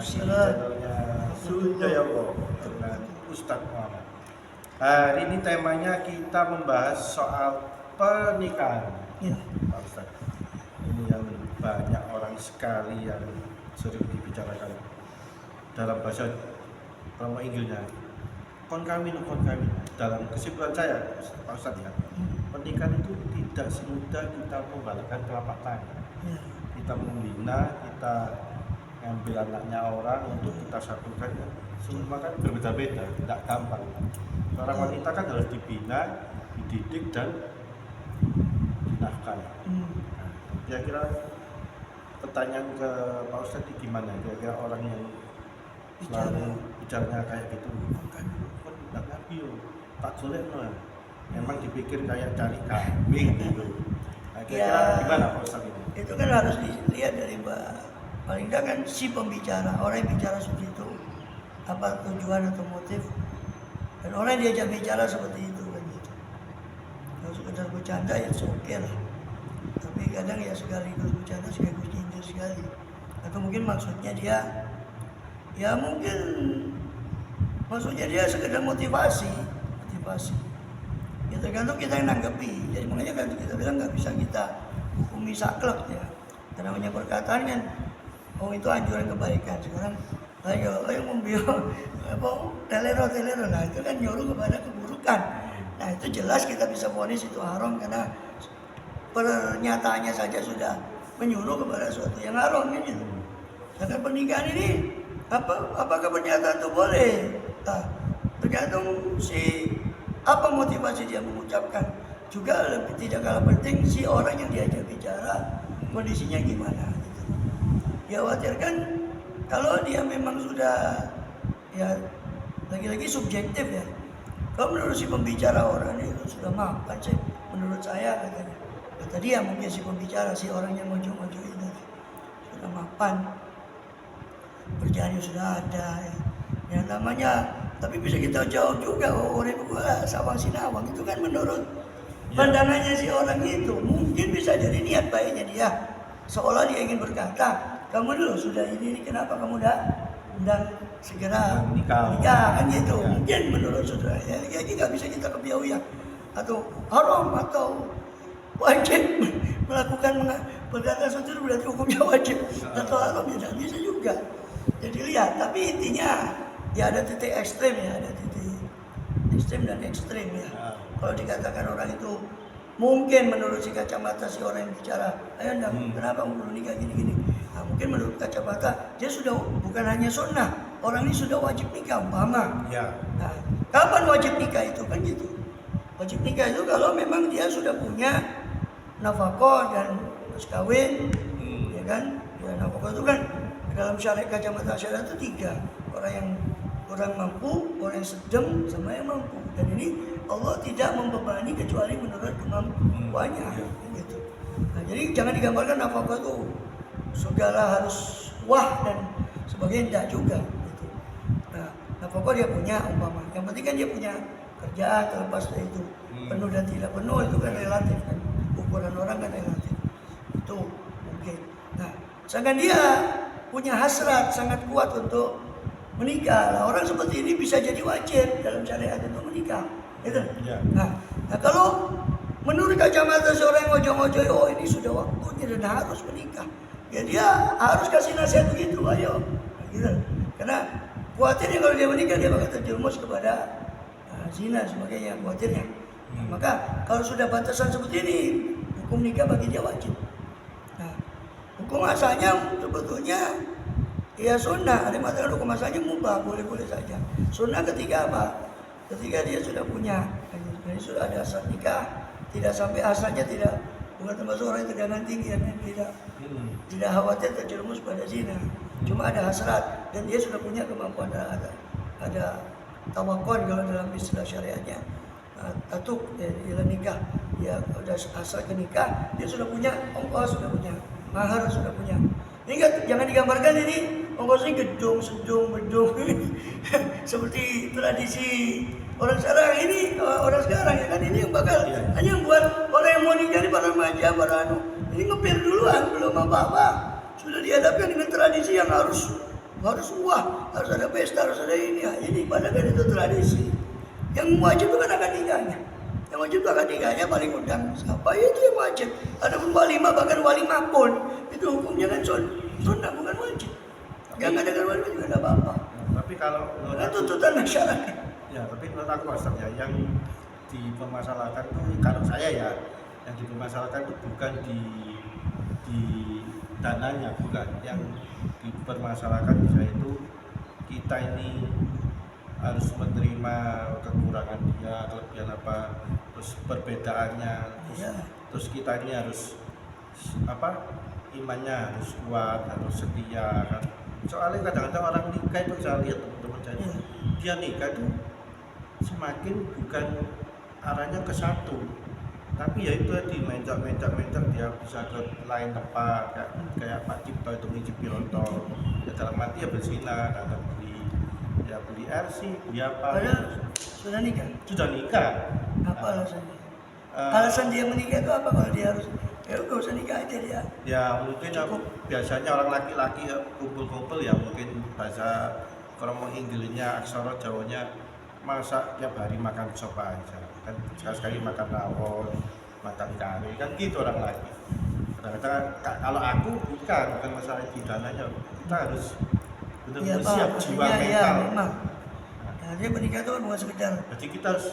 di channelnya Sunjaya dengan Ustadz Muhammad. Hari ini temanya kita membahas soal pernikahan. Ya. Pak Ustadz, ini yang banyak orang sekali yang sering dibicarakan dalam bahasa Romo Inggilnya. Konkawin. Dalam kesimpulan saya, Pak Ustadz ya, pernikahan itu tidak semudah kita membalikkan telapak tangan. Ya. Kita membina, kita ngambil anaknya orang untuk kita satukan ya. Semua kan berbeda-beda, tidak gampang. Seorang wanita kan harus dibina, dididik dan dinafkahi. Nah, kira-kira pertanyaan ke Pak Ustadz ini gimana? Kira-kira orang yang selalu bicaranya kayak gitu, kan tidak ngerti yo, tak boleh no. Memang dipikir kayak cari kambing gitu. Nah, kira-kira gimana Pak Ustadz ini? Itu kan harus dilihat dari paling tidak kan si pembicara, orang yang bicara seperti itu apa tujuan atau motif, dan orang yang diajak bicara seperti itu kan gitu. Kalau sekedar bercanda ya oke lah, tapi kadang ya sekaligus bercanda sekaligus nyindir sekali, atau mungkin maksudnya dia ya mungkin maksudnya dia sekedar motivasi ya tergantung kita yang nanggepi. Jadi makanya kan kita bilang nggak bisa kita hukumi saklek ya, karena namanya perkataan kan itu anjuran kebaikan. Sekarang ayo membiar telero, nah itu kan nyuruh kepada keburukan. Nah itu jelas kita bisa vonis itu haram, karena pernyataannya saja sudah menyuruh kepada sesuatu yang haram kan gitu. Karena pernikahan ini apakah pernyataan itu boleh? Nah, tergantung si apa motivasi dia mengucapkan. Juga lebih tidak kalah penting si orang yang diajak bicara kondisinya gimana gitu. Dikhawatirkan kalau dia memang sudah ya lagi-lagi subjektif ya. Kalau menurut si pembicara orang itu sudah mapan sih, menurut saya katanya. Kata dia mungkin si pembicara, si orang yang ngojo-ngojo itu sudah mapan, kerjaannya sudah ada ya. Yang namanya, tapi bisa kita jawab juga orang sawang sinawang itu kan menurut pandangannya si orang itu. Mungkin bisa jadi niat baiknya dia, seolah dia ingin berkata, kamu dulu sudah ini kenapa kamu dan segera nikah kan gitu. Ya. Mungkin menurut saudara ya nggak bisa kita kebiau ya, atau haram atau wajib melakukan perkataan seperti itu berarti hukumnya wajib atau haram ya tidak bisa juga. Jadi lihat, tapi intinya ya ada titik ekstrem ya, ada titik ekstrem dan ekstrem ya. Kalau dikatakan orang itu mungkin menurut si kacamata si orang yang bicara, ayo kenapa mau nikah gini-gini. Nah, mungkin menurut kacamata dia sudah bukan hanya sunnah, orang ini sudah wajib nikah umpama. Ya. Nah, kapan wajib nikah itu kan gitu? Wajib nikah itu kalau memang dia sudah punya nafkah dan mas kawin, ya kan? Ya nafkah itu kan dalam syariat kacamata syariat itu 3, orang yang kurang mampu, orang yang sedang, sama yang mampu. Dan ini Allah tidak membebani kecuali menurut kemampuannya, gitu. Nah, jadi jangan digambarkan nafkah itu segala harus wah dan sebagainya, tidak juga. Gitu. Nah, nafkah dia punya umpama. Yang penting kan dia punya kerjaan, terlepas dari itu penuh dan tidak penuh itu kan relatif kan. Ukuran orang kan relatif. Itu mungkin. Nah, sedangkan dia punya hasrat sangat kuat untuk menikah. Nah, orang seperti ini bisa jadi wajib dalam syariat untuk menikah. Gitu. Ya. Nah, kalau menurut kacamata seorang yang ngojo-ngojo, oh ini sudah waktunya dan harus menikah. Ya dia harus kasih nasihat begitu, ayo. Nah, gitu. Karena khawatirnya kalau dia menikah dia bakal terjerumus kepada zina sebagainya, khawatirnya. Nah, maka kalau sudah batasan seperti ini, hukum nikah bagi dia wajib. Nah, hukum asalnya sebetulnya ya sunnah. Ada yang mengatakan hukum asalnya mubah, boleh-boleh saja. Sunnah ketika apa? Ketika dia sudah punya, jadi sudah ada asal nikah, tidak sampai asalnya tidak bukan termasuk orang yang tegangan tinggi dan tidak khawatir terjerumus pada zina. Cuma ada hasrat dan dia sudah punya kemampuan, ada tawakon kalau dalam istilah syariatnya, tatuk dalam nikah, dia sudah asal ke nikah, dia sudah punya ongkos, sudah punya mahar, sudah punya. Ini jangan digambarkan ini ongkosnya gedung, sedung, bedung seperti tradisi orang sekarang ini, orang sekarang ya kan, ini yang bakal hanya buat orang yang mau nikah ini para remaja, para ini ngepir duluan belum apa-apa, sudah dihadapkan dengan tradisi yang harus harus harus ada pesta, harus ada ini. Ya, ini padahal kan itu tradisi. Yang wajib itu kan akad nikahnya. Yang wajib itu akad nikahnya paling undang siapa ya itu yang wajib. Ada pun walimah, bahkan walimah pun itu hukumnya kan sunnah bukan wajib. Yang ada kan walimah juga tidak apa-apa. Tapi kalau Karena tuntutan masyarakat. ya, tapi menurut aku Ustaz ya, yang dipermasalahkan tuh kalau saya ya, yang dipermasalahkan itu bukan di dananya, bukan. Yang dipermasalahkan bisa itu kita ini harus menerima kekurangan dia, kelebihan apa, terus perbedaannya, terus kita ini harus apa, imannya harus kuat, harus setia kan. Soalnya kadang-kadang orang nikah itu saya lihat teman-teman saya, dia nikah itu semakin bukan arahnya ke satu, tapi ya itu tadi mencak dia bisa ke lain tempat, kayak Pak Cipto itu ngicipi rontol ya, dalam mati ya berzina, kata beli RC, beli apa. Padahal sudah nikah. Apa alasannya? Alasan dia menikah itu apa kalau dia harus gak usah nikah aja dia? Ya mungkin aku biasanya orang laki-laki kumpul-kumpul ya, mungkin bahasa kromo Inggrisnya, aksara Jawanya, masa tiap hari makan sop aja kan, sekali-sekali makan rawon, makan kari kan gitu orang laki. Kadang-kadang kalau aku bukan masalah dananya, kita harus benar-benar siap jiwa mental. Memang. Nah, dia menikah itu bukan sekedar. Jadi kita harus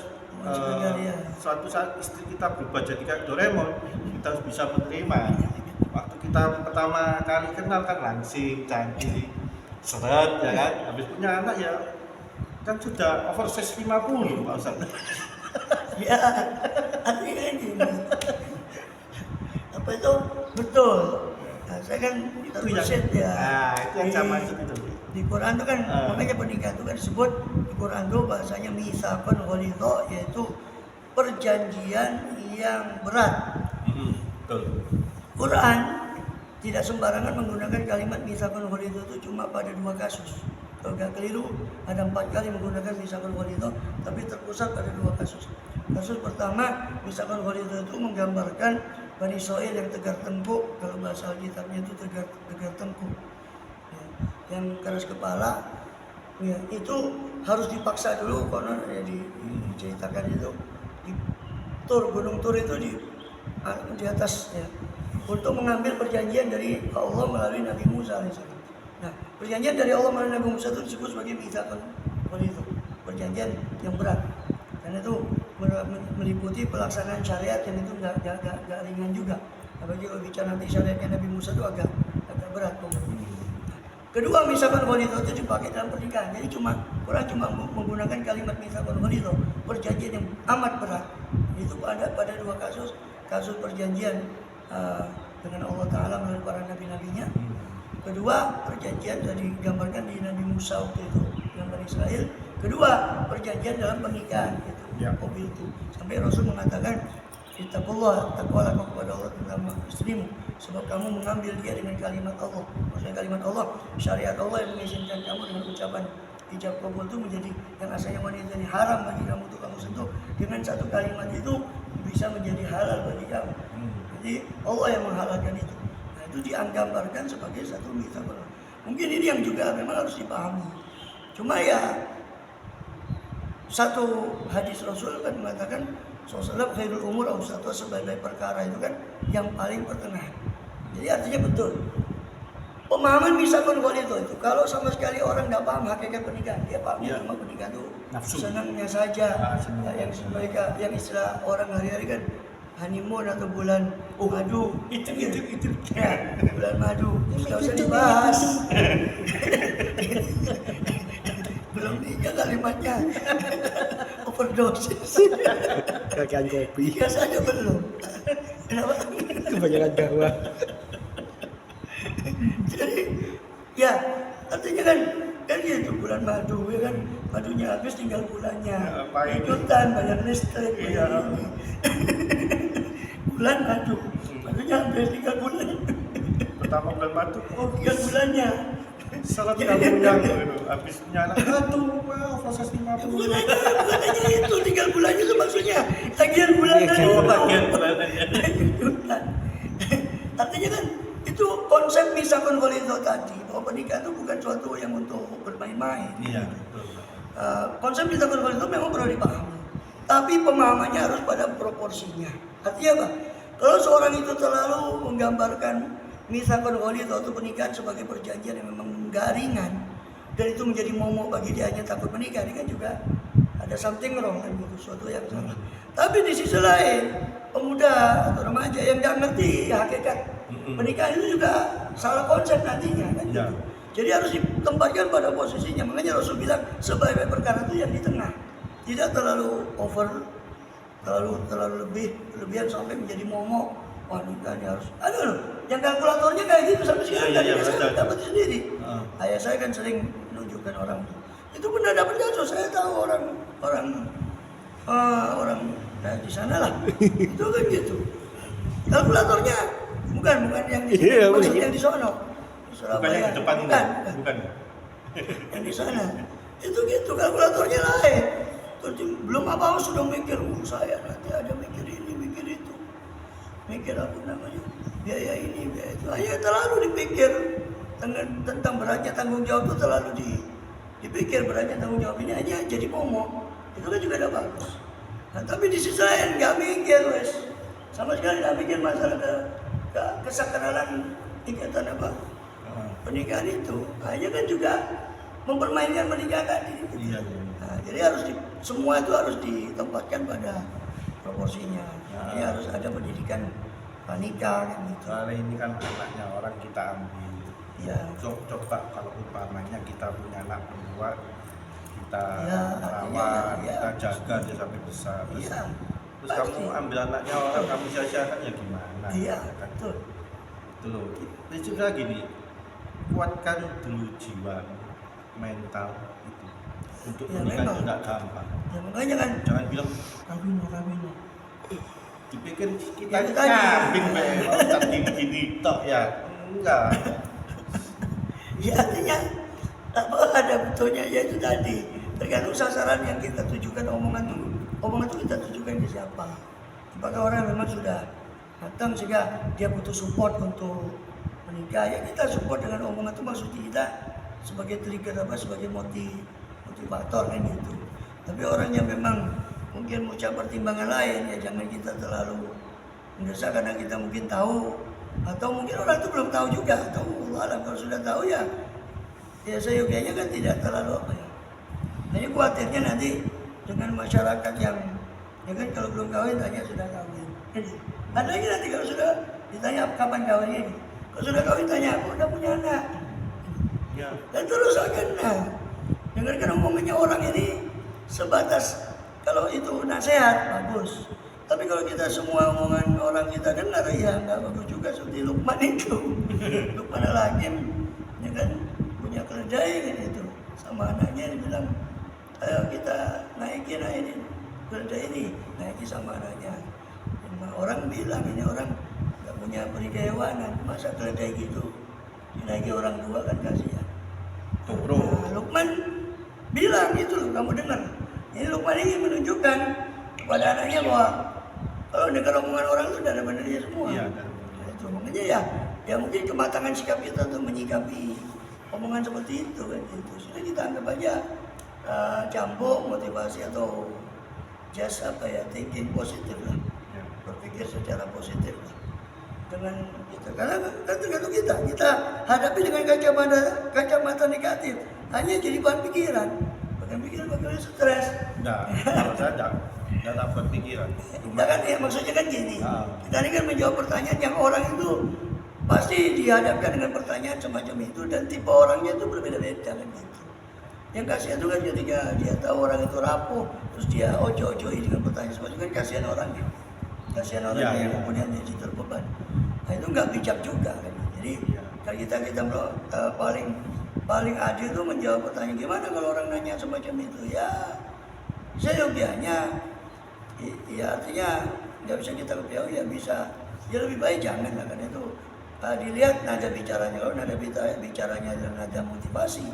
suatu saat istri kita berubah jadi kayak Doraemon, kita harus bisa menerima. Waktu kita pertama kali kenal kan langsing, cantik, seret ya kan, habis punya anak ya kan sudah oversize 50 Pak Ustaz. Ya, artinya ini. Apa itu betul? Nah, saya kan terusin ya. Nah, itu yang saya maksud itu. Di Quran itu kan makanya pernikahan itu kan disebut di Quran itu bahasanya mitsaqan ghalidha, yaitu perjanjian yang berat. Betul. Quran tidak sembarangan menggunakan kalimat mitsaqan ghalidha itu cuma pada 2 kasus. Kalau nggak keliru ada 4 kali menggunakan mitsaqan ghalidha, tapi terpusat pada 2 kasus. Kasus pertama, mitsaqan ghalidha itu menggambarkan Bani Israil yang tegar tengkuk, kalau bahasa Alkitabnya itu tegar tengkuk. Yang keras kepala, ya, itu harus dipaksa dulu karena ya, diceritakan itu di Gunung Tur itu di atas ya, untuk mengambil perjanjian dari Allah melalui Nabi Musa AS. Nah, perjanjian dari Allah melalui Nabi Musa itu disebut sebagai mitsaqan ghalidha, perjanjian yang berat, dan itu meliputi pelaksanaan syariat yang itu nggak ringan juga. Apalagi kalau bicara nanti syariatnya Nabi Musa itu agak berat. Kedua, mitsaqan ghalidha itu dipakai dalam pernikahan. Jadi Quran cuma menggunakan kalimat mitsaqan ghalidha, perjanjian yang amat berat. Itu pada 2 kasus perjanjian dengan Allah Ta'ala melalui para nabi-nabinya. Kedua, perjanjian tadi digambarkan di Nabi Musa waktu itu dengan Bani Israil. Kedua, perjanjian dalam pernikahan gitu. Kopi itu sampai Rasul mengatakan, "Ittaqullah, takwalah kepada Allah terutama istrimu, sebab kamu mengambil dia dengan kalimat Allah." Maksudnya kalimat Allah, syariat Allah yang mengizinkan kamu dengan ucapan ijab kabul itu menjadi yang asalnya wanita ini haram bagi kamu untuk kamu sentuh, dengan satu kalimat itu bisa menjadi halal bagi kamu. Jadi Allah yang menghalalkan itu. Nah, itu digambarkan sebagai satu mitsaqan. Mungkin ini yang juga memang harus dipahami. Cuma ya satu hadis Rasul kan mengatakan SAW khairul umur awsatuha, sebaik-baik perkara itu kan yang paling pertengahan. Jadi artinya betul. Pemahaman mitsaqan ghalidha itu kalau sama sekali orang tidak paham hakikat pernikahan, dia pahamnya cuma pernikahan itu senangnya saja. Yang istilah orang hari-hari kan honeymoon atau bulan madu. Itu. Ya, bulan madu. Tidak usah dibahas. Belum nikah kalimatnya. Overdosis. Kakean kopi. Nikah saja belum. Kenapa? Kebanyakan gawa. Jadi ya artinya kan gitu bulan madu ya kan, madunya habis tinggal bulannya. Ikutan bayar listrik. Bulan madu, madunya habis tinggal bulannya. Pertama bulan madu, tinggal bulannya. Salat kamu yang habis punya anak satu, proses 50. Bulannya itu tinggal bulannya itu maksudnya bagian bulannya. Bagian bulannya. Artinya kan itu Itu konsep misakon itu tadi, bahwa pernikahan itu bukan suatu yang untuk bermain-main. Iya, betul. Konsep misakon itu memang perlu dipahami, tapi pemahamannya harus pada proporsinya. Artinya apa? Kalau seorang itu terlalu menggambarkan misakon atau pernikahan sebagai perjanjian yang memang nggak ringan, dan itu menjadi momok bagi dia hanya takut menikah, ini kan juga ada something wrong kan, itu suatu yang salah. Tapi di sisi lain, pemuda atau remaja yang nggak ngerti hakikat pernikahan itu juga salah konsep nantinya kan. Ya. Jadi harus ditempatkan pada posisinya. Makanya Rasul bilang sebaik-baik perkara itu yang di tengah, tidak terlalu over, terlalu lebihan sampai menjadi momok. Wah, nikahnya harus ada loh. Yang kalkulatornya kayak gitu sampai sekarang saya dapat sendiri. Ayah saya kan sering menunjukkan orang itu benar dapat jatuh. Saya tahu orang di sana lah. Itu kan gitu. Kalkulatornya bukan yang di sini, maksudnya yang di sono. Bukan yang di depan ini. Bukan. Yang di sana. Itu gitu kalkulatornya lain. Terus belum apa-apa sudah mikir, saya nanti ada mikir ini, mikir itu. Mikir apa namanya? Biaya ini, biaya itu. Hanya terlalu dipikir tentang beratnya tanggung jawab itu terlalu dipikir beratnya tanggung jawab ini hanya jadi momok. Itu kan juga ada bagus. Nah, tapi di sisi lain nggak mikir, wes. Sama sekali nggak mikir masalah kesakralan ikatan apa pernikahan itu. Hanya kan juga mempermainkan pernikahan tadi. Iya. Nah, jadi semua itu harus ditempatkan pada proporsinya. Ini harus ada pendidikan nikah kan gitu. Soalnya ini kan anaknya orang kita ambil. Ya. Coba kalau umpamanya kita punya anak perempuan, kita Ya, rawat, ya. kita jaga dia sampai besar. Terus Pasti. kamu ambil anaknya orang, kamu sia-siakan ya gimana? Iya, Kan? betul. Itu loh. Ini juga gini, kuatkan dulu jiwa, mental itu. Untuk Ya, menikah itu memang. tidak gampang. Ya makanya kan Jangan bilang kawin loh. Dipikir kita Ya, tadi. kambing loncat gini-gini tok ya. Enggak. ya artinya apa ada betulnya ya itu tadi. Tergantung sasaran yang kita tujukan omongan itu kita tujukan ke siapa. Apakah orang yang memang sudah matang sehingga dia butuh support untuk menikah, ya kita support dengan omongan itu, maksudnya kita sebagai trigger sebagai motivator kan gitu. Tapi orang yang memang mungkin ucap pertimbangan lain, ya jangan kita terlalu mendesak karena kita mungkin tahu, atau mungkin orang itu belum tahu juga, atau Allah kalau sudah tahu ya seyogianya kan tidak terlalu apa ya. Hanya khawatirnya nanti dengan masyarakat yang ya kan kalau belum kawin tanya sudah kawin. Jadi ada lagi nanti kalau sudah ditanya kapan kawinnya ini, kalau sudah kawin tanya aku udah punya anak. Ya. Dan terus akan dengarkan omongannya orang ini sebatas kalau itu nasihat bagus. Tapi kalau kita semua omongan orang kita dengar ya nggak bagus juga, seperti Luqman itu. Luqman al-Hakim ya kan punya keledai kan itu, sama anaknya dibilang ayo kita naikin ini keledai ini, naiki sama anaknya. Nah, orang bilang ini orang nggak punya perikewanan, masa keledai gitu dinaiki orang tua kan kasihan. Bro. Nah, Luqman bilang gitu loh, kamu dengar. Ini Luqman ini menunjukkan kepada anaknya bahwa kalau dengar omongan orang itu ada benarnya semua. Iya, Itu makanya ya mungkin kematangan sikap kita untuk menyikapi omongan seperti itu kan gitu. Sudah kita anggap aja cambuk motivasi atau just thinking positif lah. Ya. Berpikir secara positif lah. Dengan kita, karena tergantung kita hadapi dengan kacamata negatif, hanya jadi bahan pikiran, bahkan pikiran stres. Nah, kalau saya enggak dapat pikiran. Kita kan ya maksudnya kan gini, Ah. kita ini kan menjawab pertanyaan yang orang itu pasti dihadapkan dengan pertanyaan semacam itu, dan tipe orangnya itu berbeda-beda kan gitu. Yang kasihan itu kan ketika dia tahu orang itu rapuh, terus dia ojo-ojoi dengan pertanyaan semacam itu kan kasihan orangnya. Kasihan orang Ya, yang ya. kemudian jadi terbeban. Nah itu nggak bijak juga kan. Jadi Ya. kalau kita paling adil itu menjawab pertanyaan gimana kalau orang nanya semacam itu, ya seyogianya ya artinya nggak bisa kita lebih ya bisa ya lebih baik jangan lah, karena itu dilihat nada bicaranya. Kalau nada bicaranya dan nada motivasi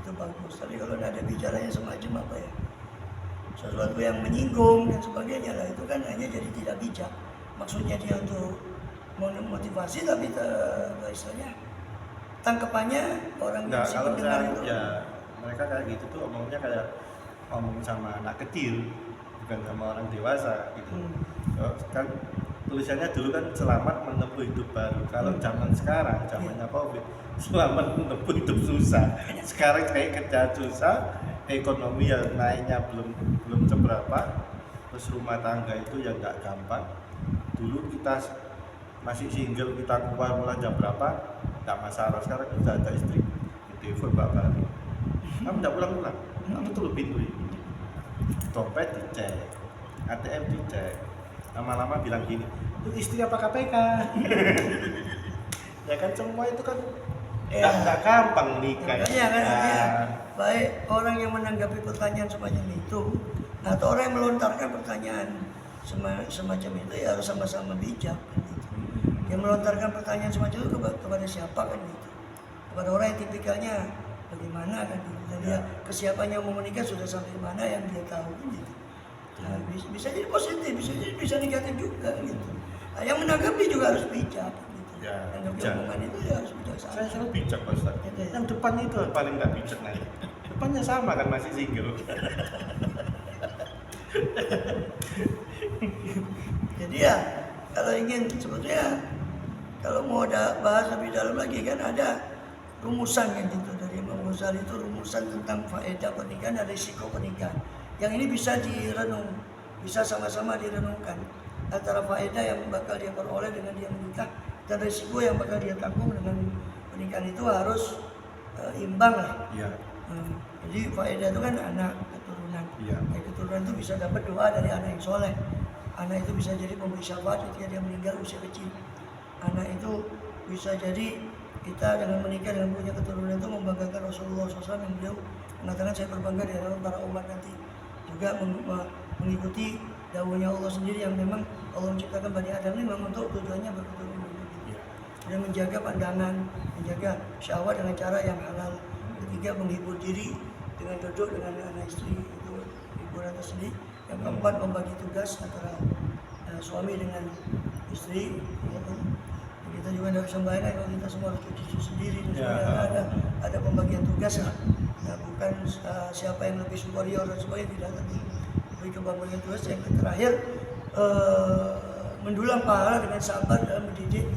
itu bagus, tapi kalau nada bicaranya semacam apa ya, sesuatu yang menyinggung dan sebagainya lah, itu kan hanya jadi tidak bijak. Maksudnya dia untuk motivasi tapi istilahnya tangkapannya orang Nah, yang si kalau pendengar saya itu ya mereka kayak gitu tuh omongnya kayak ngomong sama anak kecil, bukan sama orang dewasa gitu. Kan tulisannya dulu kan selamat menempuh hidup baru. Kalau zaman sekarang, zamannya Covid, selamat menempuh hidup susah. Sekarang kayak kerja susah, ekonomi yang naiknya belum seberapa, terus rumah tangga itu yang nggak gampang. Dulu kita masih single, kita keluar mulai jam berapa nggak masalah. Sekarang udah ada istri, telepon bapak, kamu nggak pulang-pulang, kamu tuh lebih pintu ini, dompet dicek, ATM dicek, lama-lama bilang gini, itu istri apa KPK? Ya kan semua itu kan nggak gampang nikah. Makanya kan artinya, baik orang yang menanggapi pertanyaan semacam itu atau orang yang melontarkan pertanyaan semacam itu ya harus sama-sama bijak kan gitu. Yang melontarkan pertanyaan semacam itu kepada siapa kan gitu, kepada orang yang tipikalnya bagaimana kan gitu, dan dia kesiapannya mau menikah sudah sampai mana yang dia tahu kan gitu. Nah, bisa jadi positif, bisa negatif juga gitu. Nah, yang menanggapi juga harus bijak gitu. Ya, Menanggapi bijak. omongan itu ya harus bijaksana. Saya selalu bijak Pak Ustaz. Gitu ya. Yang depannya itu paling nggak bijak nih. Depannya sama kan masih single. Jadi ya kalau ingin sebetulnya kalau mau ada bahas lebih dalam lagi kan ada rumusan kan gitu dari Imam Ghazali, itu rumusan tentang faedah pernikahan dan risiko pernikahan. Yang ini bisa direnung, bisa sama-sama direnungkan antara faedah yang bakal dia peroleh dengan dia menikah dan risiko yang bakal dia tanggung dengan pernikahan itu harus imbang lah. Iya. Jadi faedah itu kan anak, keturunan. Iya. Keturunan itu bisa dapat doa dari anak yang soleh. Anak itu bisa jadi pemberi syafaat ketika dia meninggal usia kecil. Anak itu bisa jadi kita dengan menikah dan punya keturunan itu membanggakan Rasulullah SAW yang beliau mengatakan saya berbangga di hadapan para umat nanti. Juga mengikuti dawuhnya Allah sendiri yang memang Allah menciptakan Bani Adam ini memang untuk tujuannya berketurunan. Dan menjaga pandangan, menjaga syahwat dengan cara yang halal. Ketiga, menghibur diri dengan duduk dengan anak istri, itu hiburan tersendiri. Yang keempat, membagi tugas antara suami dengan istri. Kita juga tidak bisa membayangkan kalau kita semua harus cuci sendiri dan sebagainya. Ada pembagian tugas lah. Nah, bukan siapa yang lebih superior dan sebagainya, tidak, tapi lebih ke pembagian tugas. Yang terakhir, mendulang pahala dengan sabar dalam mendidik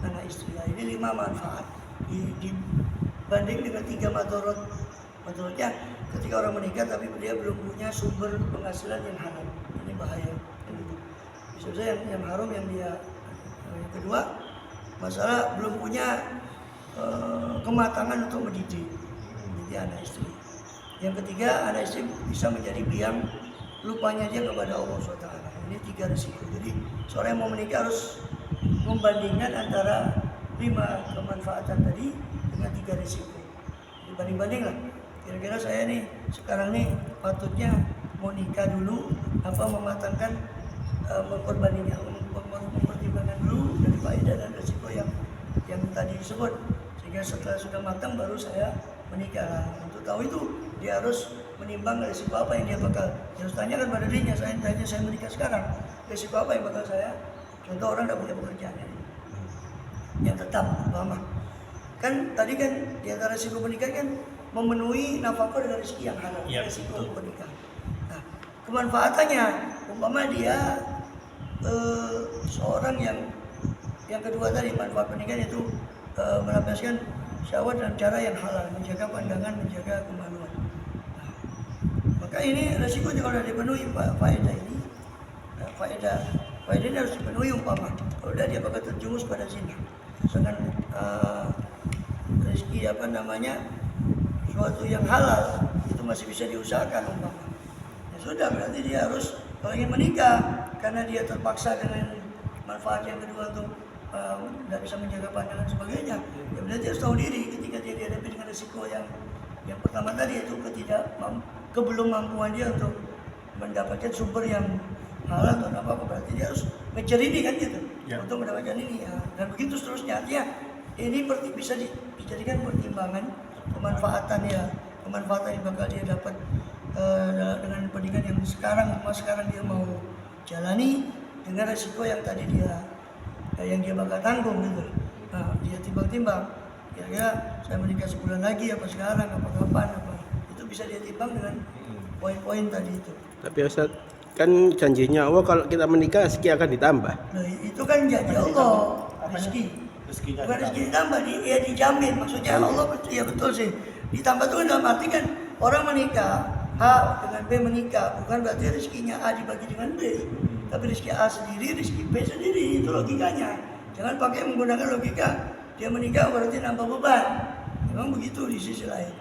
anak istri. Nah, ini 5 manfaat dibanding dengan 3 madorot. Madorotnya ketika orang menikah tapi dia belum punya sumber penghasilan yang halal, ini bahaya. Bisa saja yang haram yang dia. Yang kedua, masalah belum punya kematangan untuk mendidik anak istri. Yang ketiga, anak istri bisa menjadi biang lupanya dia kepada Allah SWT. Ini 3 risiko. Jadi seorang yang mau menikah harus membandingkan antara 5 kemanfaatan tadi dengan 3 risiko. Dibanding-banding lah. Kira-kira saya nih sekarang nih patutnya mau nikah dulu apa mematangkan mempertimbangkan dulu dari faedah dan risiko yang tadi disebut, sehingga setelah sudah matang baru saya menikah. Untuk tahu itu dia harus menimbang risiko apa yang dia bakal, dia harus tanyakan pada dirinya, saya menikah sekarang, risiko apa yang bakal saya, contoh orang tidak punya pekerjaan yang tetap lama kan, tadi kan di antara risiko pernikahan kan memenuhi nafkah dengan rezeki yang halal, risiko pernikahan. Nah, kemanfaatannya umpama dia seorang yang kedua tadi, manfaat pernikahan itu melampiaskan syahwat dalam cara yang halal, menjaga pandangan, menjaga kemaluan. Nah, maka ini resikonya kalau dipenuhi faedah ini, faedah ini harus dipenuhi umpama. Kalau dia bakal terjumus pada zina, sedangkan rezeki suatu yang halal itu masih bisa diusahakan umpama. Ya sudah, berarti dia harus kalau ingin menikah karena dia terpaksa dengan manfaat yang kedua untuk tidak bisa menjaga pandangan dan sebagainya, ya berarti harus tahu diri ketika dia dihadapi dengan risiko yang pertama tadi, itu kebelum mampuan dia untuk mendapatkan sumber yang halal atau apa, berarti dia harus ngejar ini kan gitu untuk mendapatkan ini ya. Dan begitu seterusnya, artinya ini bisa dijadikan pertimbangan kemanfaatan yang bakal dia dapat dengan pendidikan yang sekarang dia mau jalani dengan resiko yang tadi dia yang dia bakal tanggung gitu. Nah, dia timbang-timbang. Kira-kira saya menikah sebulan lagi apa sekarang apa kapan apa. Itu bisa dia timbang dengan poin-poin tadi itu. Tapi Ustaz, kan janjinya Allah kalau kita menikah rezeki akan ditambah. Nah, itu kan janji Allah, rezeki. Rezekinya Bukan rezeki ditambah, ya dijamin. Maksudnya Allah betul, ya betul sih. Ditambah itu dalam arti kan orang menikah, A dengan B menikah, bukan berarti rezekinya A dibagi dengan B. Tapi rezeki A sendiri, rezeki B sendiri, itu logikanya. Jangan pakai menggunakan logika, dia menikah berarti nambah beban. Memang begitu di sisi lain.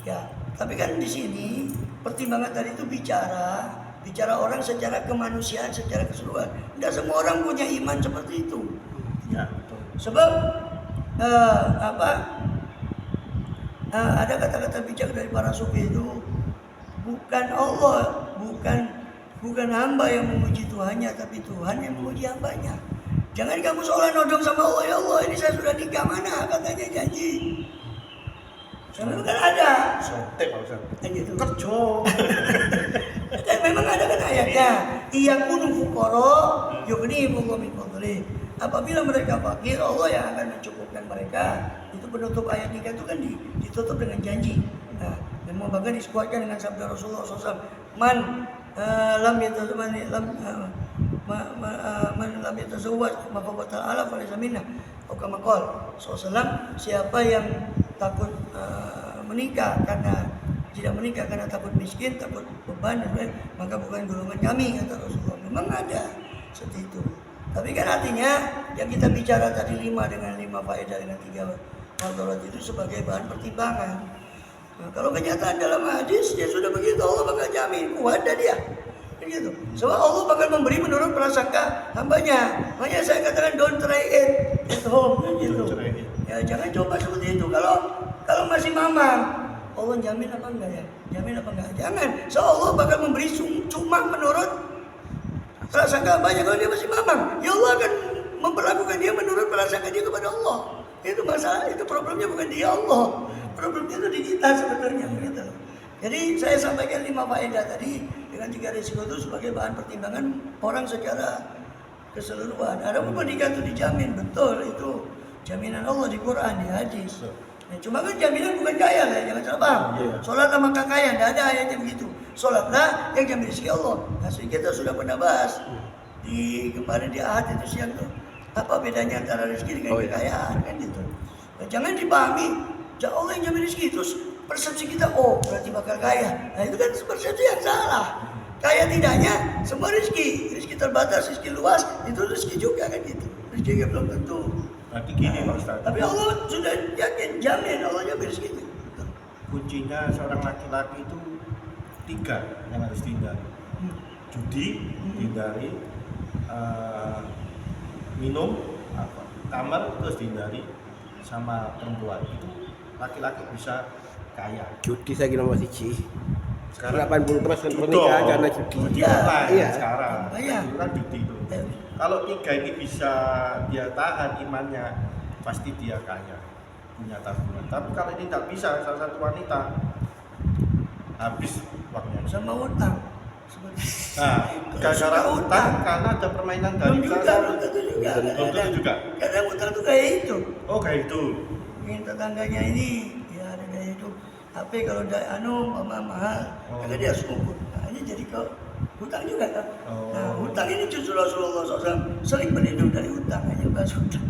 Ya, tapi kan di sini pertimbangan tadi itu bicara orang secara kemanusiaan, secara keseluruhan. Tidak semua orang punya iman seperti itu. Ya, betul. Sebab ada kata-kata bijak dari para sufi itu, bukan Allah, bukan hamba yang memuji Tuhannya, tapi Tuhan yang memuji hambanya. Jangan kamu seolah nodong sama Allah, ya Allah ini saya sudah nikah, mana katanya janji. Memang kan ada. Sontek Pak Ustaz. Kan gitu. Kerja. Dan memang ada kan ayatnya. Iyakunu fuqara yughnihimullahu min fadlih. Apabila mereka fakir, Allah yang akan mencukupkan mereka. Itu penutup ayat nikah itu kan ditutup dengan janji. Nah, dan bahkan dikuatkan dengan sabda Rasulullah SAW. Man lam yatazawwaj maka batal ala falaysa minna. Kama qala SAW, siapa yang takut menikah karena tidak menikah karena takut miskin, takut beban, maka bukan golongan kami, kata Rasulullah. Memang ada seperti itu. Tapi kan artinya yang kita bicara tadi 5 dengan 5 faedah dengan 3 madarat itu sebagai bahan pertimbangan. Nah, kalau kenyataan dalam hadis ya sudah begitu, Allah bakal jamin kuat dah dia. Begitu. Sebab Allah bakal memberi menurut prasangka hambanya. Makanya saya katakan don't try it at home gitu. Ya jangan coba seperti itu. Kalau masih mamam, Allah jamin apa enggak ya? Jamin apa enggak? Jangan. So Allah bakal memberi cuma menurut prasangka hambanya. Kalau dia masih mamam, ya Allah akan memperlakukan dia menurut prasangka dia kepada Allah. Itu masalah, itu problemnya bukan dia Allah. Problemnya itu di kita sebenarnya gitu. Jadi saya sampaikan 5 faedah tadi dengan 3 risiko itu sebagai bahan pertimbangan orang secara keseluruhan. Ada pernikahan itu dijamin, betul itu jaminan Allah di Quran, di hadis. Nah, cuma kan jaminan bukan kaya lah, jangan salah paham. Sholat sama kekayaan, tidak ada ayatnya begitu. Sholatlah yang jamin rezeki Allah. Nah, kita sudah pernah bahas kemarin di Ahad itu siang tuh. Apa bedanya antara rezeki dengan kekayaan kan gitu. Nah, jangan dipahami, Allah yang jamin rezeki terus persepsi kita, oh berarti bakal kaya. Nah itu kan persepsi yang salah. Kaya tidaknya semua rezeki terbatas, rezeki luas, itu rezeki juga kan gitu. Rezeki belum tentu. Berarti gini Pak Ustaz. Tapi Allah sudah yakin, jamin Allah jamin rezeki. Kuncinya seorang laki-laki itu 3 yang harus dihindari. Judi, hindari minum, kamar, terus dihindari sama perempuan. Itu laki-laki bisa kaya. Judi saya kira masih Ci. Sekarang 80% pernikahan karena judi. Iya. Sekarang. Iya. Itu kan judi itu. Kalau 3 ini bisa dia tahan imannya, pasti dia kaya, punya tabungan. Tapi kalau ini tidak bisa, salah satu wanita habis uangnya. Sama utang. Nah, gara-gara utang karena ada permainan dari Belum tentu juga. juga. Kadang utang itu kayak itu. Oh, kayak itu. Mungkin tetangganya ini ya ada gaya itu. HP kalau udah mahal, karena dia harus ngumpul. Nah ini jadi ke hutang juga kan. Nah hutang ini justru Rasulullah SAW sering berlindung dari hutang, hanya bahas hutang.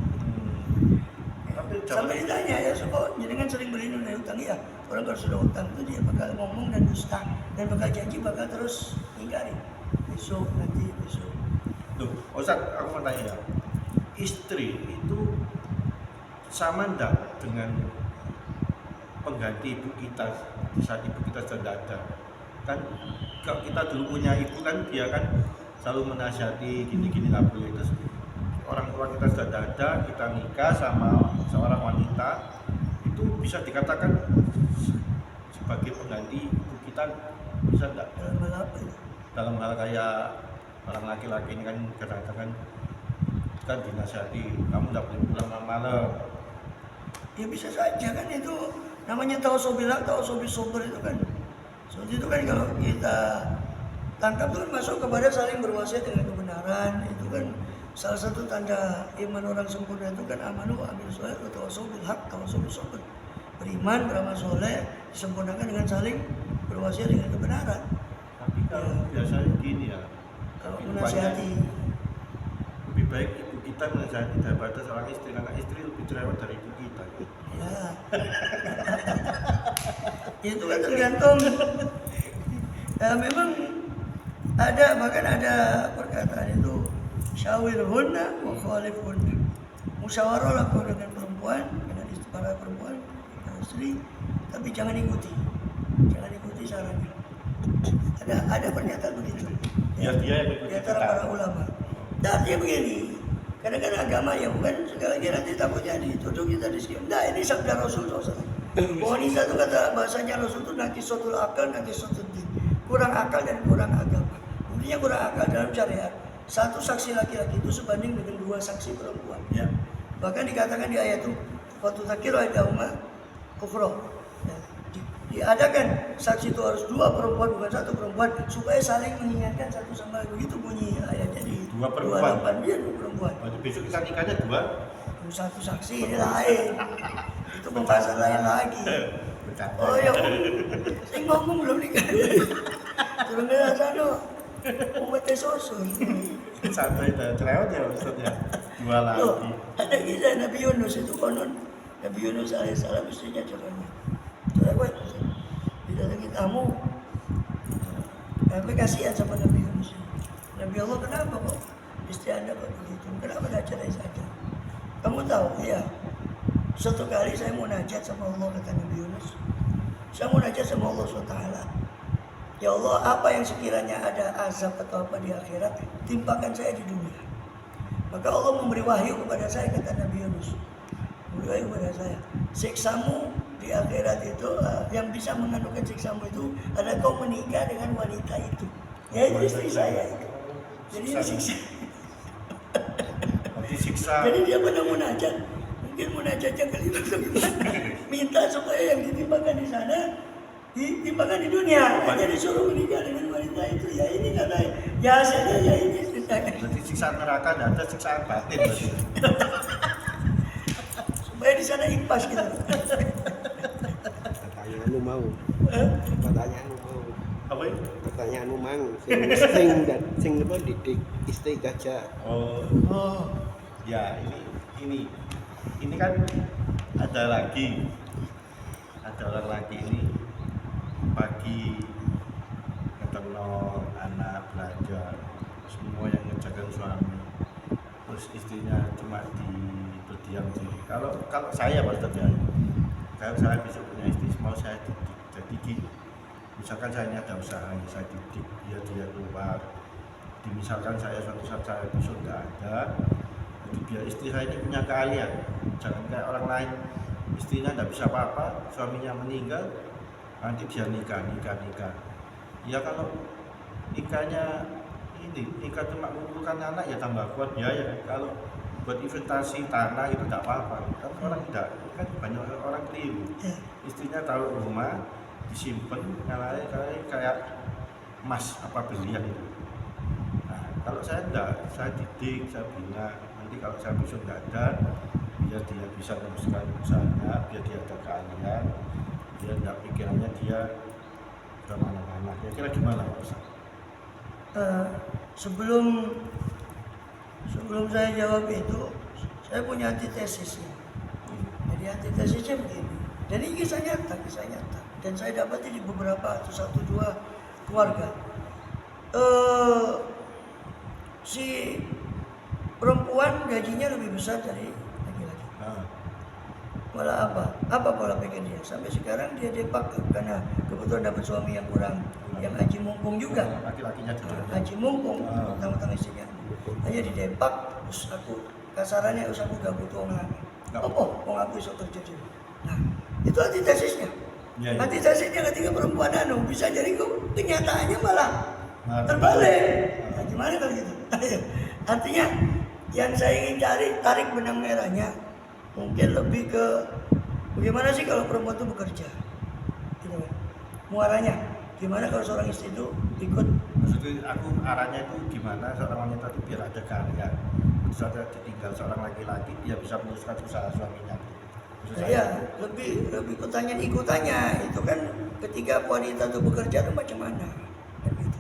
Sampai ditanya ya, kok jenengan sering berlindung dari hutang? Ya, orang kalau sudah hutang itu dia bakal ngomong dan dusta dan bakal janji bakal terus ingkari. Besok. Loh, Ustaz, aku mau tanya ya. Istri itu sama enggak dengan pengganti ibu kita di saat ibu kita sudah ada? Kan kalau kita dulu punya ibu kan dia kan selalu menasihati gini-gini nggak boleh. Terus orang tua kita sudah ada, kita nikah sama seorang wanita, itu bisa dikatakan sebagai pengganti ibu kita, bisa enggak? Dalam hal apa itu? Dalam hal kayak orang laki-laki ini kan kadang-kadang kan dinasihati, kamu enggak boleh pulang malam. Ya bisa saja kan, itu namanya tausobilah, tausobisober itu kan. Seperti itu kan kalau kita tangkap itu kan masuk kepada saling berwasiat dengan kebenaran, itu kan salah satu tanda iman orang sempurna itu kan amanu wa amil soleh wa tawassaw bil haq tawassaw bis sabr. Beriman, beramal soleh, disempurnakan dengan saling berwasiat dengan kebenaran. Tapi kalau biasanya gini ya, Kalau kehidupannya menasihati, lebih baik ibu kita menasihati daripada seorang istri, karena istri lebih cerewet dari ibu kita. ya itu kan tergantung. Memang ada, bahkan ada perkataan itu syawirhunna wa khalifhunna. Musyawarahlah kau dengan perempuan, dengan istri, para perempuan, para istri, tapi jangan ikuti sarannya. Ada pernyataan begitu. Biar dia yang ikut Di antara kita. para ulama. Dan dia begini, kadang-kadang agama ya bukan segala lagi nanti takutnya dituduh kita diskrim. Nah ini sabda Rasul SAW. Wanita itu kata bahasanya Rasul itu naqisatul akal, naqisatul din. Kurang akal dan kurang agama. Intinya kurang akal dalam syariat. Satu saksi laki-laki itu sebanding dengan 2 saksi perempuan. Ya. Bahkan dikatakan di ayat itu, "Fatu takiru aidahuma ukhra." Diadakan saksi itu harus 2 perempuan bukan 1 perempuan supaya saling mengingatkan satu sama lain. Begitu bunyi ayatnya di 2 perempuan. 28 dia 2 perempuan. Waktu besok kita nikahnya 2. 1 saksi ini lain. Itu pembahasan lain lagi. Bercanda. Oh ya, saya ngomong belum nikah. Turun ke sana. Umatnya susun. Santai dan cerewet ya maksudnya. 2 Loh, lagi. ada kisah Nabi Yunus itu konon. Nabi Yunus alaihissalam istrinya cerewet. Didatangi tamu. Tapi kasihan sama Nabi Yunus. Nabi Allah, kenapa kok istri anda kok begitu? Kenapa tidak cerai saja? Kamu tahu? Ya. Suatu kali saya mau najat sama Allah, kata Nabi Yunus. Saya mau najat sama Allah SWT. Ya Allah, apa yang sekiranya ada azab atau apa di akhirat, timpakan saya di dunia. Maka Allah memberi wahyu kepada saya, kata Nabi Yunus. Memberi wahyu kepada saya. Siksamu di akhirat itu, yang bisa mengandungkan siksamu itu adalah kau menikah dengan wanita itu. Ya itu istri saya itu. Jadi ini siksa. Nanti siksa. Jadi dia pernah munajat. Mungkin munajatnya kelima atau gimana. Minta supaya yang ditimpakan di sana ditimpakan di dunia. Hanya disuruh menikah dengan wanita itu. Ya ini katanya. Ya hasilnya ya ini. Nanti siksa neraka dan ada siksaan batin berarti. Supaya di sana impas gitu. Katanya anu mau. Katanya anu mau. Apa itu? Katanya anu mau. Sing apa didik istri gajah. Oh, ya ini kan ada orang lagi ini pagi ketemu anak belajar, semua yang ngerjakan suami, terus istrinya cuma berdiam diri. Kalau saya maksudnya, kalau saya besok punya istri, mau saya didik, jadi gini. Misalkan saya ini ada usaha, saya didik, dia keluar. Misalkan saya suatu saat saya besok nggak ada, jadi biar istri saya ini punya keahlian. Jangan kayak orang lain, istrinya nggak bisa apa-apa, suaminya meninggal, nanti dia nikah. Ya kalau nikahnya nikah cuma mengumpulkan anak ya tambah kuat biaya. Kalau buat investasi tanah itu nggak apa-apa. Kan orang tidak, kan banyak orang keliru. Istrinya taruh rumah, disimpan, kayak emas apa berlian itu. Nah, kalau saya enggak, saya didik, saya bina. Nanti kalau saya besok enggak ada, biar dia bisa meneruskan usahanya, biar dia ada keahlian, biar enggak pikirannya dia ke mana-mana. Kira-kira gimana Pak Ustaz? Sebelum saya jawab itu, saya punya antitesisnya. Jadi antitesisnya begini. Dan ini kisah nyata. Dan saya dapati di beberapa atau 1-2 keluarga. Si perempuan gajinya lebih besar dari laki-laki. Malah apa pola pikir dia? Sampai sekarang dia depak karena kebetulan dapat suami yang kurang, yang haji mumpung juga. Laki-lakinya juga. Haji mumpung, tentang istrinya. Hanya didepak, terus aku kasarannya aku gak butuh orang lain. Apa? Aku iso kerja dulu. Nah, itu antitesisnya. Ya. Antitesisnya ketika perempuan bisa jadi kenyataannya malah terbalik. Nah, gimana kalau gitu? Artinya yang saya ingin tarik benang merahnya mungkin lebih ke bagaimana sih kalau perempuan itu bekerja, gitu kan? Muaranya gimana kalau seorang istri itu ikut? Maksudnya aku arahnya itu gimana seorang wanita itu biar ada keahlian. terus ada ditinggal seorang laki-laki, dia bisa meneruskan usaha suaminya. Maksud saya, Ya, lebih pertanyaan ikutannya itu kan ketika wanita itu bekerja itu macam mana? Kan gitu.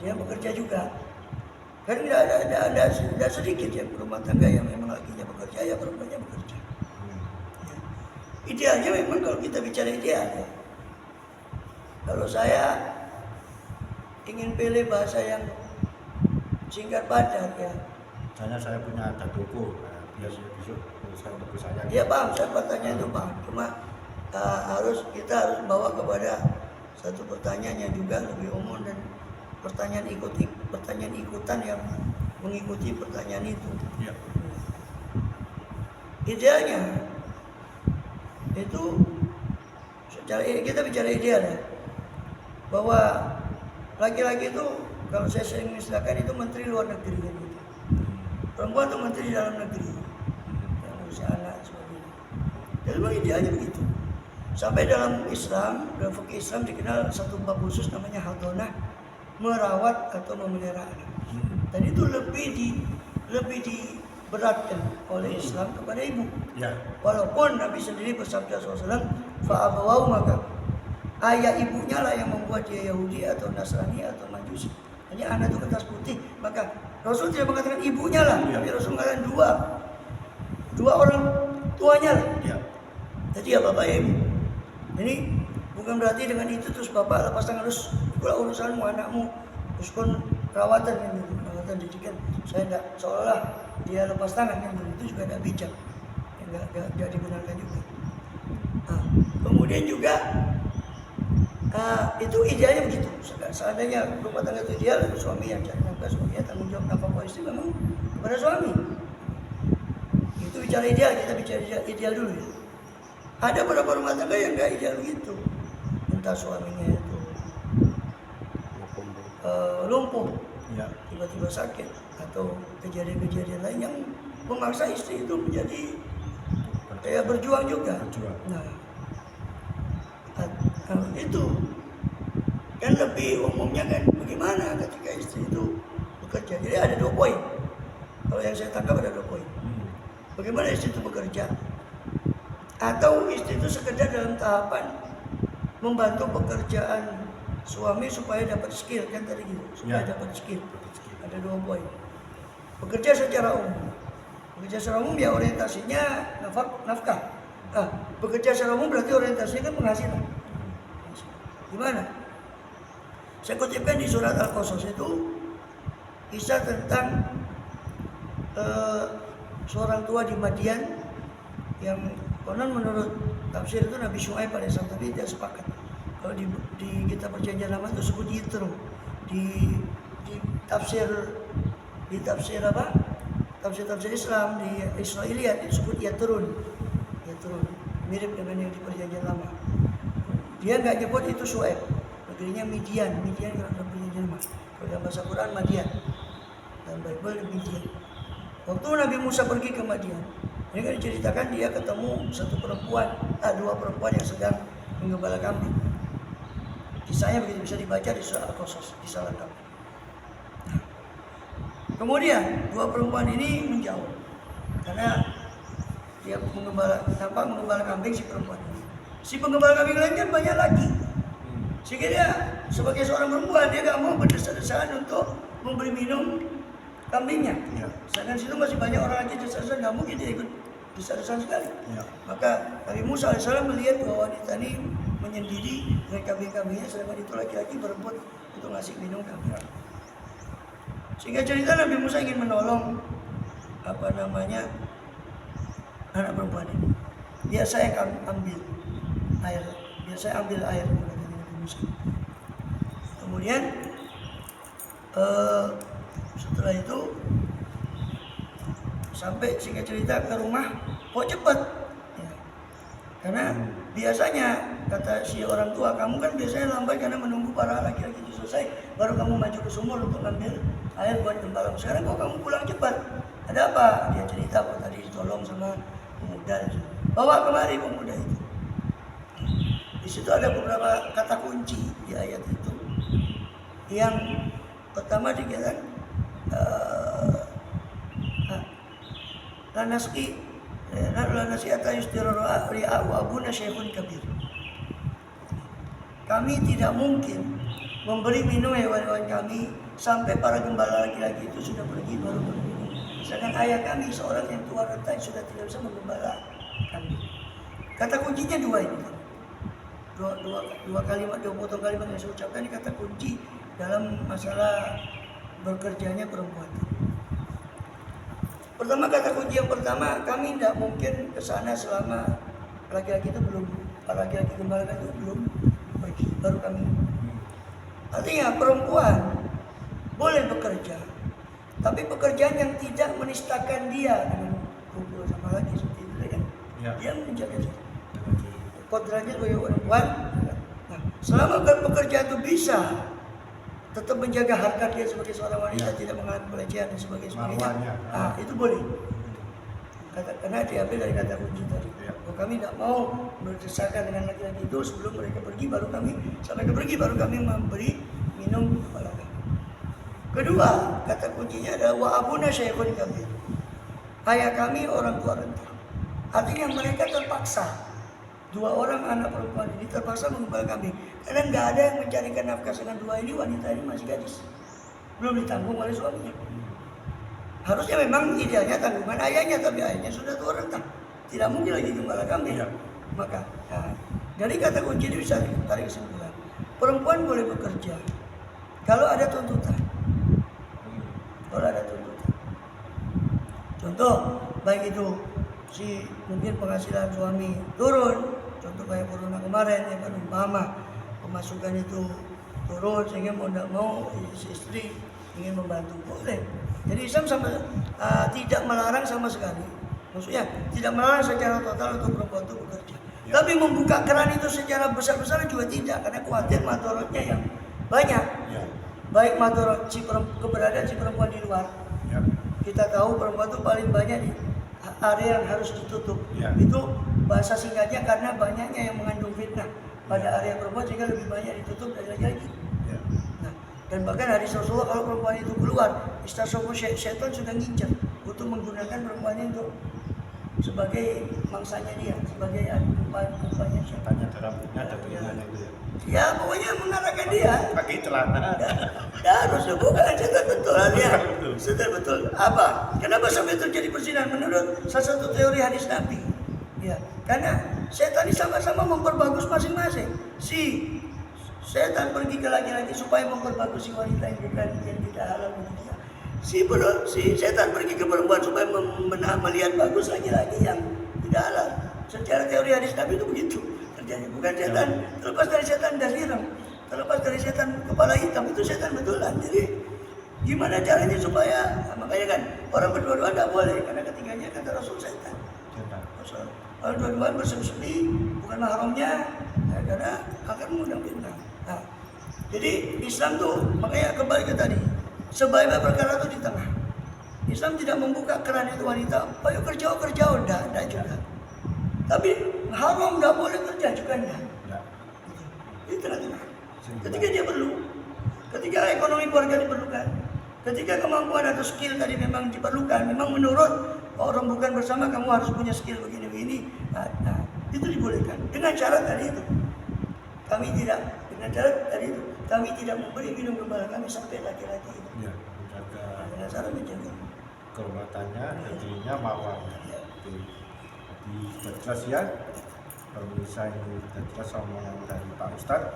Dia bekerja juga. Kan ada sedikit ya rumah tangga yang memang lakinya bekerja, ya perempuannya bekerja. Ya. Idealnya memang kalau kita bicara ideal ya. Kalau saya ingin pilih bahasa yang singkat padat ya. misalnya saya punya ada toko, nah, biar saya besok meneruskan toko saya. Dia paham, saya pertanyaan itu paham. Cuma kita harus bawa kepada satu pertanyaan yang juga lebih umum dan pertanyaan ikutan yang mengikuti pertanyaan itu. Ya. Idealnya itu kita bicara ideal ya, bahwa laki-laki itu kalau saya sering mengistilahkan itu menteri luar negeri kan gitu. Perempuan itu menteri dalam negeri yang usia anak sebagainya. Jadi memang idealnya begitu. Sampai dalam Islam, dalam fikih Islam dikenal satu bab khusus namanya hadonah, merawat atau memelihara anak. Dan itu lebih diberatkan oleh Islam kepada ibu. Ya. Walaupun Nabi sendiri bersabda SAW, fa'abawau, maka ayah ibunya lah yang membuat dia Yahudi atau Nasrani atau Majusi. Hanya anak itu kertas putih, maka Rasul tidak mengatakan ibunya lah, tapi Rasul mengatakan dua orang tuanya lah. Ya. Jadi ya bapak ya ibu. Ini bukan berarti dengan itu terus bapak lepas tangan terus ikulah urusanmu, anakmu, terus kon perawatan kan gitu, perawatan didikan. Saya tidak seolah dia lepas tangan kan, itu juga tidak bijak, tidak digunakan juga. Nah, kemudian juga itu idealnya begitu. Seandainya rumah tangga itu ideal, suami yang cari nafkah, suaminya tanggung jawab nafkah istri memang kepada suami. Itu bicara ideal, kita bicara ideal dulu ya. Ada beberapa rumah tangga yang nggak ideal gitu, entah suaminya itu lumpuh, Ya. tiba-tiba sakit, atau kejadian-kejadian lain yang memaksa istri itu menjadi kayak berjuang juga. Berjuang. Nah, itu kan lebih umumnya kan bagaimana ketika istri itu bekerja. Jadi ada 2 poin. Kalau yang saya tangkap ada 2 poin. Bagaimana istri itu bekerja, atau istri itu sekedar dalam tahapan membantu pekerjaan suami supaya dapat skill kan tadi gitu, supaya dapat skill. Ada 2 poin. Bekerja secara umum. Bekerja secara umum ya orientasinya nafkah. Bekerja secara umum berarti orientasinya kan penghasilan. Gimana? Saya kutipkan di surat Al-Qasas itu kisah tentang seorang tua di Madian yang konon menurut tafsir itu Nabi Syuaib pada saat tadi tidak sepakat. Kalau di kitab perjanjian lama itu disebut Yitro. Di tafsir apa? Tafsir Islam di Israiliyat disebut Yatrun. Mirip dengan yang di perjanjian lama. Dia nggak nyebut itu Syuaib. Negerinya Midian kalau dalam perjanjian lama. Kalau dalam bahasa Quran Madian. Dalam Bible Midian. Waktu Nabi Musa pergi ke Madian, ini kan diceritakan dia ketemu dua perempuan yang sedang menggembala kambing. Kisahnya begitu bisa dibaca di surah Al-Qasas, kisah lengkap. Kemudian 2 perempuan ini menjauh karena dia nampak menggembala kambing si perempuan ini. Si penggembala kambing lain kan banyak lagi. Sehingga dia sebagai seorang perempuan dia nggak mau berdesak-desakan untuk memberi minum kambingnya. Ya. Sedangkan situ masih banyak orang lagi desak-desakan, nggak mungkin dia ikut desak-desakan sekali. Ya. Maka Nabi Musa AS melihat bahwa wanita ini menyendiri dengan kambing-kambingnya, sedangkan itu laki-laki berebut untuk ngasih minum kambing. Sehingga cerita Nabi Musa ingin menolong anak perempuan ini. Biar saya ambil air, kata Nabi Musa. Kemudian setelah itu sampai singkat cerita ke rumah kok cepat ya. Karena biasanya kata si orang tua, kamu kan biasanya lambat karena menunggu para laki-laki itu selesai baru kamu maju ke sumur untuk ngambil air buat gembala. Sekarang kok kamu pulang cepat, ada apa? Dia cerita kok tadi ditolong sama pemuda itu. Bawa kemari pemuda itu. Di situ ada beberapa kata kunci di ayat itu. Yang pertama dikatakan lanasqi atayustirara ri'a wa abuna syekhun kabir. Kami tidak mungkin memberi minum hewan-hewan kami sampai para gembala laki-laki itu sudah pergi baru berminum. Sedangkan ayah kami seorang yang tua renta sudah tidak bisa menggembala kami. Kata kuncinya dua ini. Dua kalimat, dua potong kalimat yang saya ucapkan ini kata kunci dalam masalah bekerjanya perempuan. Pertama, kata kunci yang pertama, kami tidak mungkin ke sana selama laki-laki itu belum, laki-laki gembala itu belum pergi, baru kami. Artinya perempuan boleh bekerja, tapi pekerjaan yang tidak menistakan dia dengan kumpul sama laki seperti itu kan? Ya. Dia menjaga diri. Kodratnya sebagai perempuan. Nah, selama pekerjaan itu bisa tetap menjaga harkat dia sebagai seorang wanita, Ya. tidak mengalami pelecehan dan sebagainya. Marwahnya. Nah, itu boleh. Karena diambil dari kata kunci tadi. Ya. Bahwa kami tidak mau berdesakan dengan laki-laki itu sebelum mereka pergi, baru kami sampai pergi baru kami memberi minum kepada kami. Kedua, kata kuncinya adalah wa abuna syekhun kabir. Ayah kami orang tua renta. Artinya mereka terpaksa. Dua orang anak perempuan ini terpaksa menggembala kambing karena nggak ada yang mencarikan nafkah, sedangkan dua ini wanita ini masih gadis, belum ditanggung oleh suaminya. Harusnya memang idealnya tanggungan ayahnya, tapi ayahnya sudah tua renta, tidak mungkin lagi gembala kambing. Ya. Maka dari kata kunci ini bisa tarik kesimpulan, perempuan boleh bekerja kalau ada tuntutan. Kalau ada tuntutan, contoh baik itu si mungkin penghasilan suami turun, contoh kayak corona kemarin ya kan, umpama pemasukan itu turun sehingga mau tidak mau si istri ingin membantu, boleh. Jadi Islam tidak melarang sama sekali, maksudnya tidak melarang secara total untuk perempuan itu bekerja. Ya. Tapi membuka keran itu secara besar-besaran juga tidak, karena khawatir madorotnya yang banyak. Ya. Baik madorot keberadaan si perempuan di luar. Ya. Kita tahu perempuan itu paling banyak di area yang harus ditutup. Ya. Itu bahasa singkatnya karena banyaknya yang mengandung fitnah pada area perempuan sehingga lebih banyak ditutup dari laki-laki. Ya. Nah, dan bahkan hadis Rasulullah kalau perempuan itu keluar, istasawwur syaitan sudah ngincar untuk menggunakan perempuannya untuk sebagai mangsanya dia, sebagai umpannya syaitan. Tanya ada rambutnya, ada telinganya itu ya. Ya pokoknya mengarahkan dia. Pakai celana. Harus bukan setan betul ya. Betul. Setan betul. Apa? Kenapa sampai terjadi perzinahan? Menurut salah satu teori hadis Nabi. Ya, karena setan ini sama-sama memperbagus masing-masing. Si setan pergi ke laki-laki supaya memperbagus si wanita yang tidak halal bagi dia. Si setan pergi ke perempuan supaya melihat bagus laki-laki yang tidak halal. Secara teori hadis Nabi itu begitu. Terjadi bukan setan terlepas dari setan dasirang, terlepas dari setan kepala hitam, itu setan betulan. Jadi gimana caranya supaya makanya kan orang berdua-dua tidak boleh karena ketiganya kata Rasul setan. Rasul kalau dua-duaan bersemi-semi bukan mahramnya, karena akan mengundang fitnah. Nah, jadi Islam tuh makanya kembali ke tadi, sebaik-baik perkara itu di tengah. Islam tidak membuka keran itu wanita, ayo kerja enggak juga. Tapi haram nggak boleh kerja juga enggak. Ya. Di tengah-tengah. Ketika dia perlu, ketika ekonomi keluarga diperlukan, ketika kemampuan atau skill tadi memang diperlukan, memang menurut orang bukan bersama kamu harus punya skill begini-begini. Nah, itu dibolehkan dengan syarat tadi itu. Kami tidak memberi minum gembala kami sampai laki-laki itu. Ya. Menjaga Dengan syarat menjaga. kehormatannya, dirinya, marwahnya. Ya. Jadi sudah jelas ya, pemirsa ini sudah jelas omongan dari Pak Ustadz.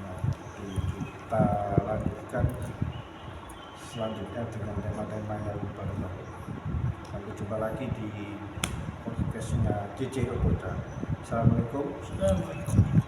Nah, kita lanjutkan selanjutnya dengan tema-tema yang baru-baru. Sampai jumpa lagi di podcastnya JJ Okoda. Assalamualaikum. Assalamualaikum.